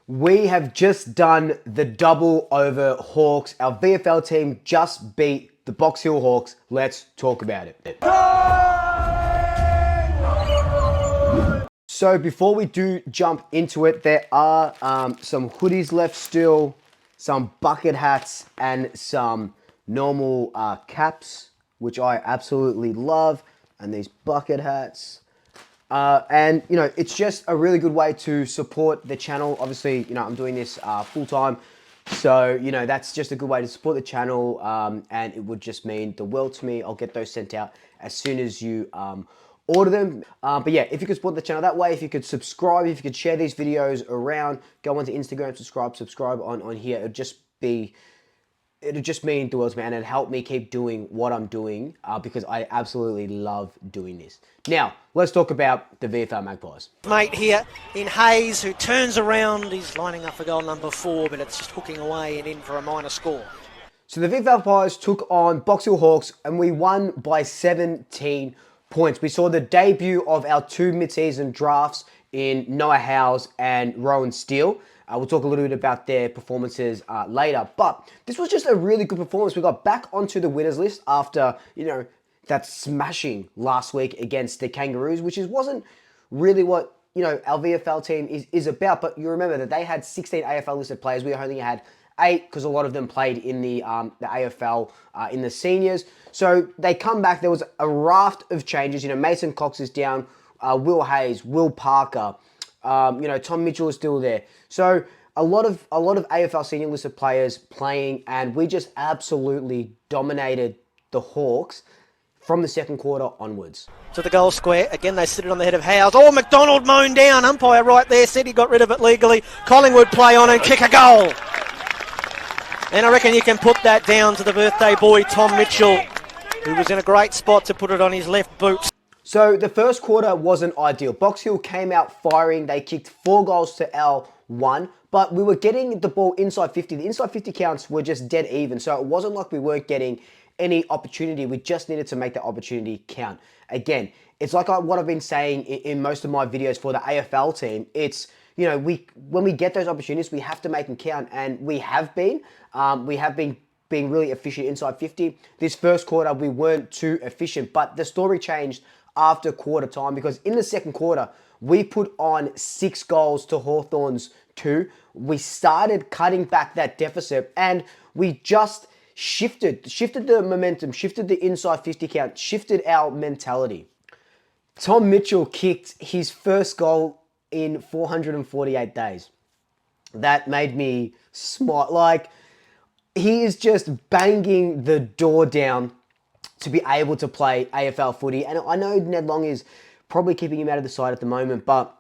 We have just done the double over Hawks. Our VFL team just beat the Box Hill Hawks. Let's talk about it. So before we do jump into it, there are some hoodies left still, some bucket hats, and some normal caps, which I absolutely love, and these bucket hats. And, you know, it's just a really good way to support the channel. Obviously, you know, I'm doing this full-time. So, you know, that's just a good way to support the channel. And it would just mean the world to me. I'll get those sent out as soon as you order them. But yeah, if you could support the channel that way, if you could subscribe, if you could share these videos around, go onto Instagram, subscribe on here. It'd just mean the world to me, and it'd help me keep doing what I'm doing because I absolutely love doing this. Now, let's talk about the VFL Magpies. Mate here in Hayes, who turns around. He's lining up for goal number 4, but it's just hooking away and in for a minor score. So the VFL Pies took on Box Hill Hawks, and we won by 17 points. We saw the debut of our 2 mid-season drafts in Noah Howes and Rowan Steele. We'll talk a little bit about their performances later, but this was just a really good performance. We got back onto the winners list after, you know, that smashing last week against the Kangaroos, which wasn't really what, you know, our VFL team is about. But you remember that they had 16 AFL listed players. We only had 8 because a lot of them played in the AFL in the seniors. So they come back. There was a raft of changes. You know, Mason Cox is down, Will Hayes, Will Parker. You know, Tom Mitchell is still there. So a lot of AFL senior listed players playing, and we just absolutely dominated the Hawks from the second quarter onwards. To the goal square. Again, they sit it on the head of Howes. Oh, McDonald mown down. Umpire right there said he got rid of it legally. Collingwood play on and kick a goal. And I reckon you can put that down to the birthday boy, Tom Mitchell, who was in a great spot to put it on his left boot. So the first quarter wasn't ideal. Box Hill came out firing. They kicked 4 goals to our 1, but we were getting the ball inside 50. The inside 50 counts were just dead even, so it wasn't like we weren't getting any opportunity. We just needed to make that opportunity count. Again, it's like what I've been saying in most of my videos for the AFL team. It's, you know, when we get those opportunities, we have to make them count, and we have been. We have been being really efficient inside 50. This first quarter, we weren't too efficient, but the story changed after quarter time, because in the second quarter, we put on 6 goals to Hawthorn's 2. We started cutting back that deficit, and we just shifted the momentum, shifted the inside 50 count, shifted our mentality. Tom Mitchell kicked his first goal in 448 days. That made me smile. Like, he is just banging the door down to be able to play AFL footy. And I know Ned Long is probably keeping him out of the side at the moment, but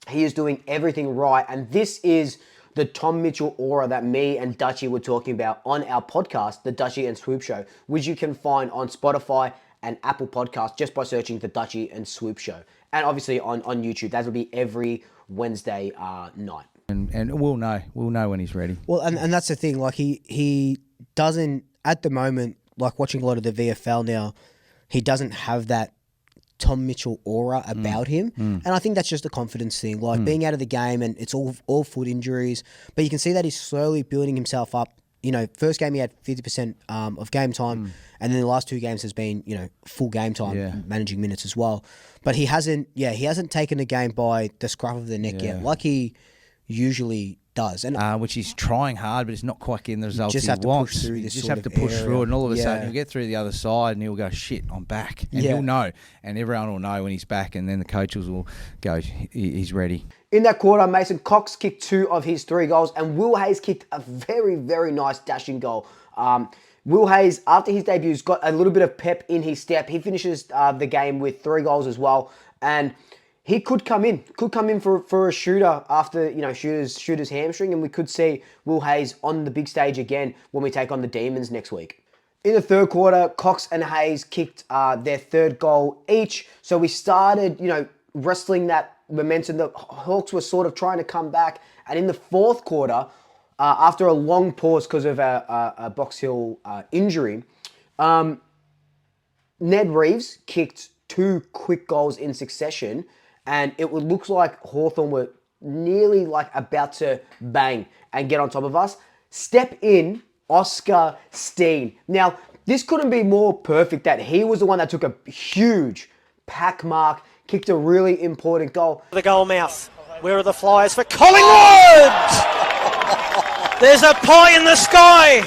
he is doing everything right. And this is the Tom Mitchell aura that me and Dutchie were talking about on our podcast, the Dutchie and Swoop Show, which you can find on Spotify and Apple Podcasts just by searching the Dutchie and Swoop Show. And obviously on YouTube. That'll be every Wednesday night. And we'll know when he's ready. Well, and that's the thing. Like, he doesn't, at the moment, like watching a lot of the VFL now, he doesn't have that Tom Mitchell aura about him. And I think that's just a confidence thing. Like, being out of the game, and it's all foot injuries. But you can see that he's slowly building himself up. You know, first game he had 50% of game time, and then the last 2 games has been, you know, full game time, managing minutes as well. But he hasn't taken the game by the scruff of the neck yet, like he usually does, and which he's trying hard, but it's not quite getting the results just he have to wants. push through You this just sort have to of push area. through it, and all of a sudden Yeah. he'll get through the other side, and he'll go, "Shit, I'm back," and he'll know, and everyone will know when he's back, and then the coaches will go, "He's ready." In that quarter, Mason Cox kicked 2 of his 3 goals, and Will Hayes kicked a very, very nice dashing goal. Will Hayes, after his debut, has got a little bit of pep in his step. He finishes the game with 3 goals as well, and he could come in for a shooter after, you know, shooter's hamstring, and we could see Will Hayes on the big stage again when we take on the Demons next week. In the third quarter, Cox and Hayes kicked their 3rd goal each, so we started, you know, wrestling that momentum. The Hawks were sort of trying to come back, and in the 4th quarter, after a long pause because of a Box Hill injury, Ned Reeves kicked 2 quick goals in succession, and it looks like Hawthorn were nearly like about to bang and get on top of us. Step in, Oscar Steene. Now, this couldn't be more perfect that he was the one that took a huge pack mark, kicked a really important goal. The goal mouth. Where are the flyers for Collingwood? There's a pie in the sky.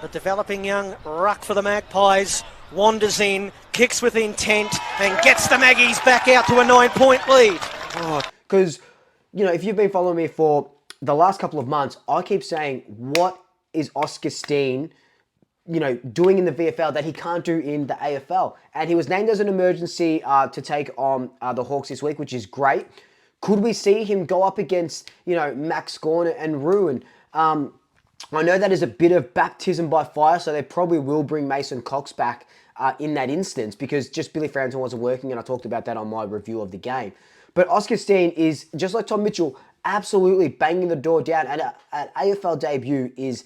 The developing young ruck for the Magpies wanders in, kicks with intent, and gets the Maggies back out to a 9-point lead. Because, you know, if you've been following me for the last couple of months, I keep saying, what is Oscar Steene, you know, doing in the VFL that he can't do in the AFL? And he was named as an emergency to take on the Hawks this week, which is great. Could we see him go up against, you know, Max Gorn and Ruin? I know that is a bit of baptism by fire, so they probably will bring Mason Cox back in that instance, because just Billy Frampton wasn't working, and I talked about that on my review of the game. But Oscar Steene is, just like Tom Mitchell, absolutely banging the door down, and an AFL debut is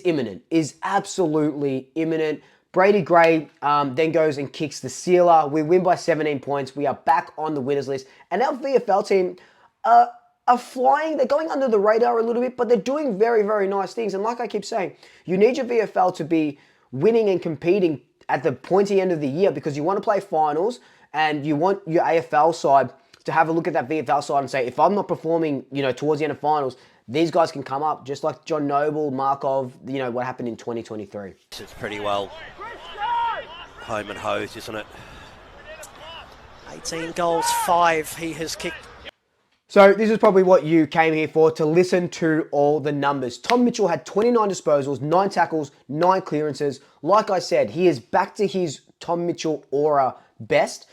imminent, is absolutely imminent. Brady Gray then goes and kicks the sealer. We win by 17 points. We are back on the winners list. And our VFL team are flying. They're going under the radar a little bit, but they're doing very, very nice things. And like I keep saying, you need your VFL to be winning and competing at the pointy end of the year, because you want to play finals and you want your AFL side to have a look at that VFL side and say, if I'm not performing, you know, towards the end of finals, these guys can come up, just like John Noble, Markov, you know, what happened in 2023. It's pretty well home and hosed, isn't it? 18 goals, 5 he has kicked. So this is probably what you came here for, to listen to all the numbers. Tom Mitchell had 29 disposals, 9 tackles, 9 clearances. Like I said, he is back to his Tom Mitchell aura best.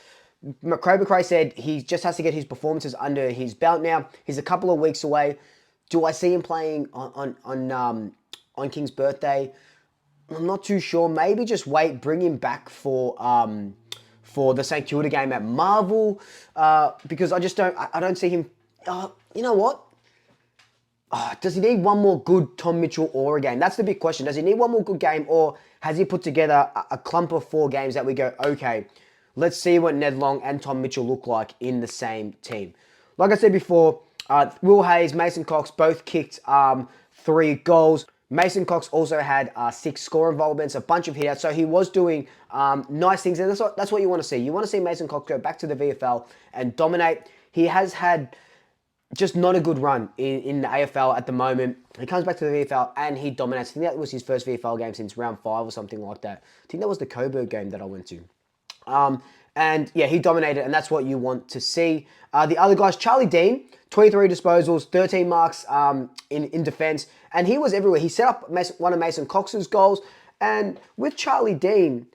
McCray said he just has to get his performances under his belt now. He's a couple of weeks away. Do I see him playing on King's birthday? I'm not too sure. Maybe just wait, bring him back for the St Kilda game at Marvel, because I don't see him. You know what? Does he need one more good Tom Mitchell aura game? That's the big question. Does he need one more good game, or has he put together a clump of 4 games that we go, okay, let's see what Ned Long and Tom Mitchell look like in the same team? Like I said before, Will Hayes, Mason Cox both kicked 3 goals. Mason Cox also had 6 score involvements, a bunch of hit-outs, so he was doing nice things, and that's what you want to see. You want to see Mason Cox go back to the VFL and dominate. He has had just not a good run in the AFL at the moment. He comes back to the VFL and he dominates. I think that was his first VFL game since round 5 or something like that. I think that was the Coburg game that I went to. And yeah, he dominated, and that's what you want to see. The other guys, Charlie Dean, 23 disposals, 13 marks in defence, and he was everywhere. He set up one of Mason Cox's goals, and with Charlie Dean,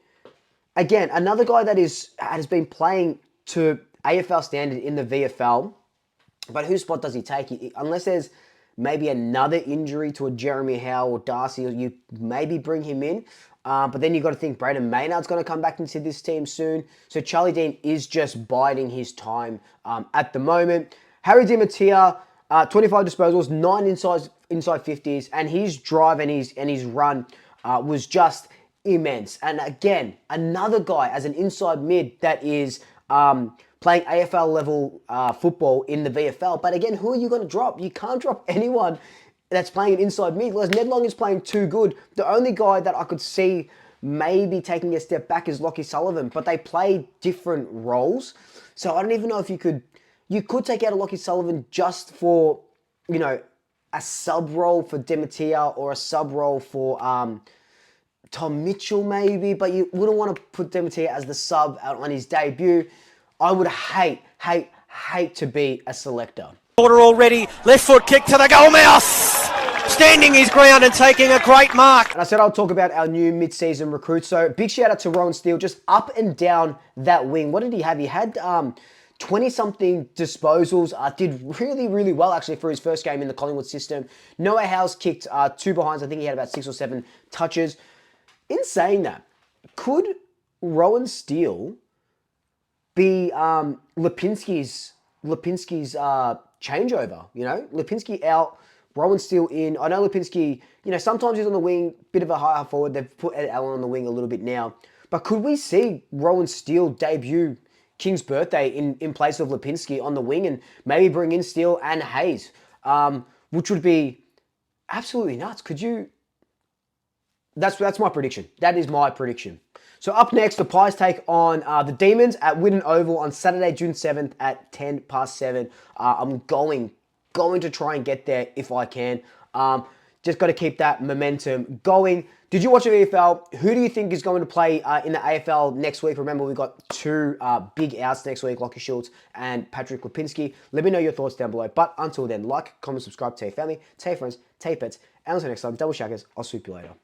again, another guy that has been playing to AFL standard in the VFL, but whose spot does he take? Unless there's maybe another injury to a Jeremy Howe or Darcy, or you maybe bring him in. But then you've got to think Braden Maynard's going to come back into this team soon. So Charlie Dean is just biding his time at the moment. Harry DiMattia, 25 disposals, 9 inside 50s, and his drive and his run was just immense. And again, another guy as an inside mid that is playing AFL level football in the VFL. But again, who are you going to drop? You can't drop anyone that's playing an inside mid. Because Ned Long is playing too good. The only guy that I could see maybe taking a step back is Lockie Sullivan, but they play different roles. So I don't even know if you could take out a Lockie Sullivan just for, you know, a sub role for DiMattia or a sub role for Tom Mitchell maybe, but you wouldn't want to put DiMattia as the sub out on his debut. I would hate to be a selector. Order already, left foot kick to the goal mouth, standing his ground and taking a great mark. And I said I'll talk about our new mid-season recruits. So big shout out to Rowan Steele, just up and down that wing. What did he have? He had 20-something disposals. Did really, really well actually for his first game in the Collingwood system. Noah Howe's kicked 2 behinds. I think he had about 6 or 7 touches. In saying that, could Rowan Steele be Lipinski's changeover? You know, Lipinski out, Rowan Steele in. I know Lipinski, you know, sometimes he's on the wing, bit of a higher forward. They've put Ed Allen on the wing a little bit now. But could we see Rowan Steele debut King's birthday in place of Lipinski on the wing and maybe bring in Steele and Hayes, which would be absolutely nuts. Could you... That's my prediction. That is my prediction. So up next, the Pies take on the Demons at Whitten Oval on Saturday, June 7th at 7:10. I'm going to try and get there if I can. Just got to keep that momentum going. Did you watch the VFL? Who do you think is going to play in the AFL next week? Remember, we've got two big outs next week, Lockie Schultz and Patrick Lipinski. Let me know your thoughts down below. But until then, like, comment, subscribe, tell your family, tell your friends, tell your pets. And until next time, double shackers. I'll swoop you later.